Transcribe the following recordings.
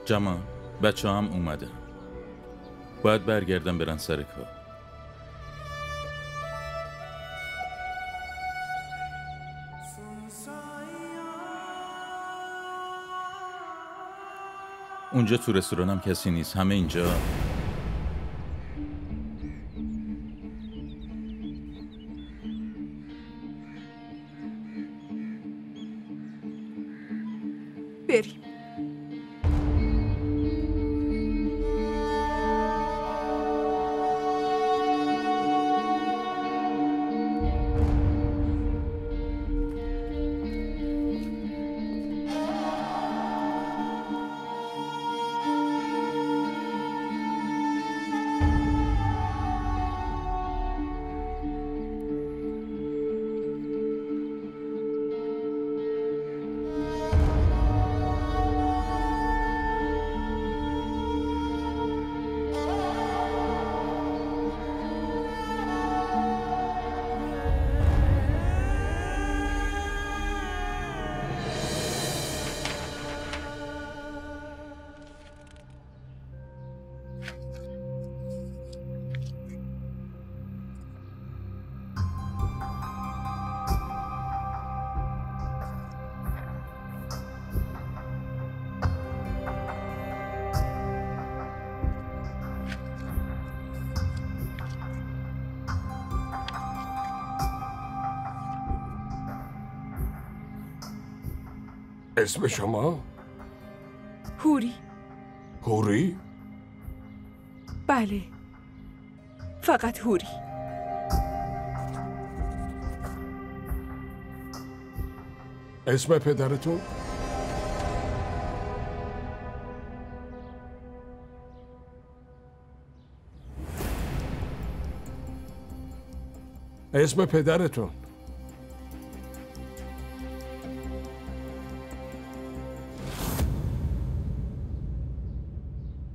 جمال، بچه هم اومدن. باید برگردم برن سر کار. اونجا تو رستورانم کسی نیست، همه اینجا. بریم. اسم شما؟ هوری. هوری؟ بله، فقط هوری. اسم پدرتون؟ اسم پدرتون؟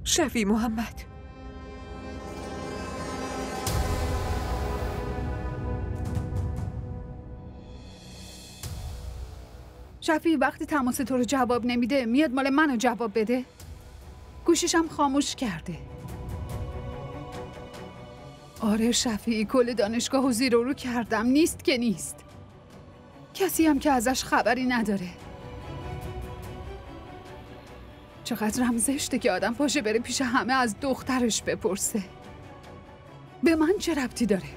شفیع محمد. شفیع وقتی تماس تو رو جواب نمیده میاد مال منو جواب بده. گوششم خاموش کرده. آره شفیع، کل دانشگاه و زیر و رو کردم، نیست که نیست. کسی هم که ازش خبری نداره. چقدرم زشته که آدم پاشه بره پیش همه از دخترش بپرسه. به من چه ربطی داره؟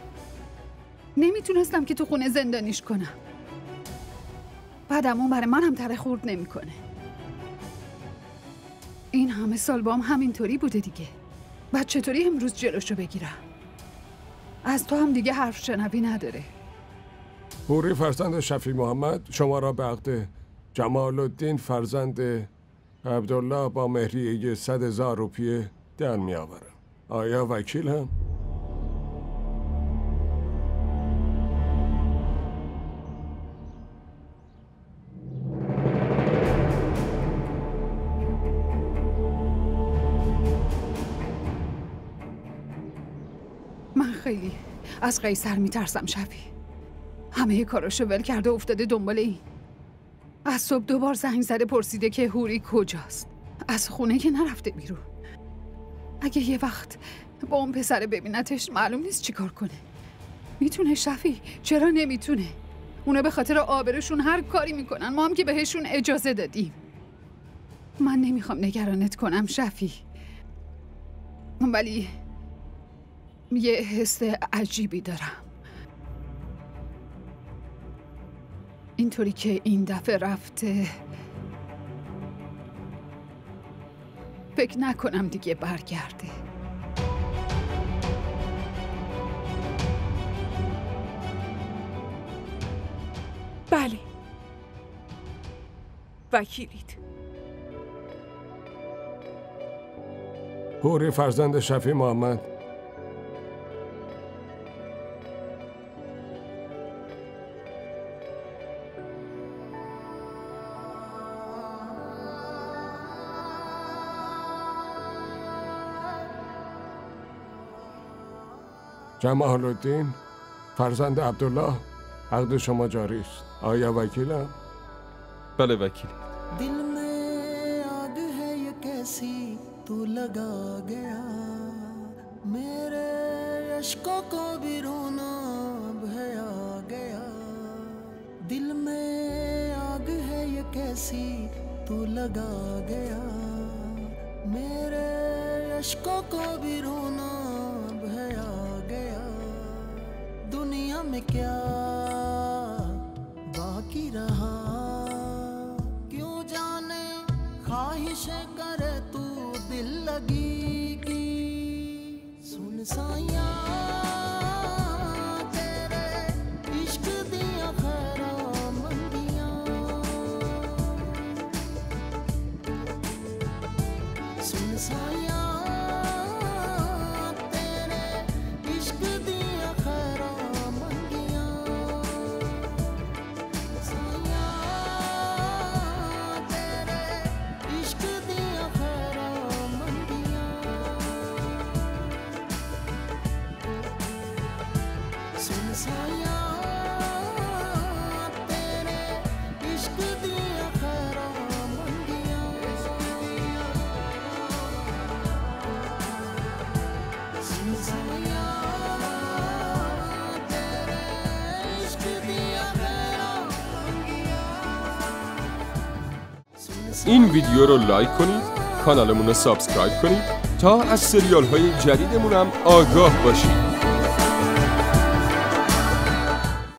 نمیتونستم که تو خونه زندانیش کنم. بعدم اون برای منم تره خورد نمیکنه. این همه سال با هم همینطوری بوده دیگه. بعد چطوری امروز جلوشو بگیرم؟ از تو هم دیگه حرف شنوی نداره. هوری فرزند شفیع محمد شما را به عقد جمال الدین فرزند عبدالله با مهریه 100,000 روپیه در می آورم. آیا وکیل هم؟ من خیلی از قیصر میترسم شفیع. همه کاراشو ول کرده افتاده دنبال این. از صبح 2 بار زنگ زده پرسیده که هوری کجاست. از خونه که نرفته بیرون. اگه یه وقت با اون پسر ببینتش معلوم نیست چی کار کنه. میتونه شفیع؟ چرا نمیتونه؟ اونا به خاطر آبروشون هر کاری میکنن، ما هم که بهشون اجازه دادیم. من نمیخوام نگرانت کنم شفیع، ولی یه حس عجیبی دارم. اینطوری که این دفعه رفته فکر نکنم دیگه برگرده. بله، وکیلید. هوری فرزند شفیع محمد جمال الدین فرزند عبدالله عقد شما جاری است. آیا وکیلم؟ بله وکیل. दिल में याद है ये कैसी तू लगा गया, मेरे अश्कों को भी रोना भया गया। दिल में आग है ये कैसी तू लगा गया, मेरे अश्कों को भी रोना भया गया। दुनिया में क्या बाकी रहा, क्यों जाने ख्वाहिशें करे तू दिल लगी की। सुन साया तेरे इश्क दिया खैरा मंदियां, सुन साया तेरे इश्क दिया खैरा मंदियां। साया तेरे इश्क दिया खैरा मंदियां। सुन साया तेरे इश्क दिया खैरा मंदियां। सुन साया तेरे इश्क दिया खैरा मंदियां। این ویدیو رو لایک کنید، کانالمون رو سابسکرایب کنید تا از سریال های جدیدمون هم آگاه باشید.